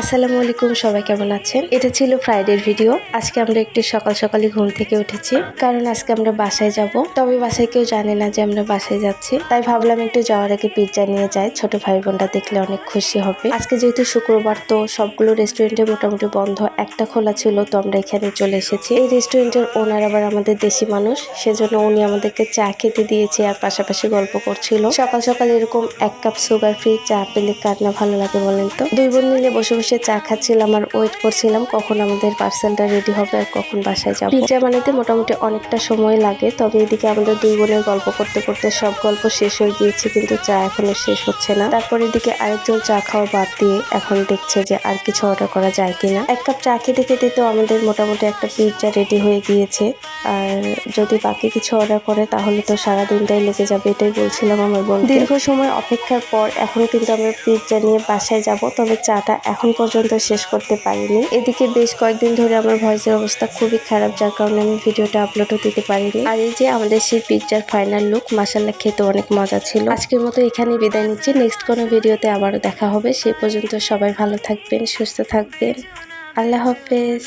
আসসালামু আলাইকুম, সবাই কেমন আছেন? এটা ছিল ফ্রাইডের ভিডিও। আজকে আমরা একটু সকাল সকালই ঘুম থেকে উঠেছি, কারণ আজকে আমরা বাসায় যাব। তবে বাসায় কেউ জানে না যে আমরা বাসায় যাচ্ছি, তাই ভাবলাম একটু যাওয়ার আগে পিৎজা নিয়ে যাই, ছোট ভাই বোনরা দেখলে অনেক খুশি হবে। আজকে যেহেতু শুক্রবার, তো সবগুলো রেস্টুরেন্টে মোটামুটি বন্ধ, একটা খোলা ছিল, তো আমরা এখানে চলে এসেছি। এই রেস্টুরেন্টের ওনার আবার আমাদের দেশি মানুষ, সেজন্য উনি আমাদেরকে চা খেতে দিয়েছে আর পাশাপাশি গল্প করছিল। সকাল সকাল এরকম 1 কাপ সুগার ফ্রি চা পেলে কার না ভালো লাগে বলেন তো? দুই বোন মিলে বসে বসে চা খাচ্ছিলাম আর ওয়েট করছিলাম কখন আমাদের পার্সেলটা রেডি হবে আর কখন বাসায় যাবো। পিৎজা বানাতে মোটামুটি অনেকটা সময় লাগে, তবে এদিকে আমাদের দুই বোনের গল্প করতে করতে সব গল্প শেষ হয়ে গিয়েছে, কিন্তু চা এখনো শেষ হচ্ছে না। তারপর এদিকে আরেকজন চা খাওয়া বাদ দিয়ে এখন দেখছে যে আর কিছু অর্ডার করা যায় কিনা। 1 কাপ চা খেতে খেতে তো আমাদের মোটামুটি একটা পিৎজা রেডি হয়ে গিয়েছে, আর যদি বাকি কিছু অর্ডার করে তাহলে তো সারা দিনটাই লেগে যাবে, এটাই বলছিলাম আমার বোন। দীর্ঘ সময় অপেক্ষার পর এখন কিন্তু আমরা পিৎজা নিয়ে বাসায় যাব, তবে চাটা এখন পর্যন্ত শেষ করতে পারিনি। এদিকে বেশ কয়েকদিন ধরে আমার ভয়েসের অবস্থা খুবই খারাপ, যার কারণে আমি ভিডিওটা আপলোডও দিতে পারিনি। আর এই যে আমাদের সেই পিৎজার ফাইনাল লুক, মাশাআল্লাহ খেতে অনেক মজা ছিল। আজকের মতো এখানেই বিদায় নিচ্ছি, নেক্সট কোনো ভিডিওতে আবারও দেখা হবে। সেই পর্যন্ত সবাই ভালো থাকবেন, সুস্থ থাকবেন। আল্লাহ হাফেজ।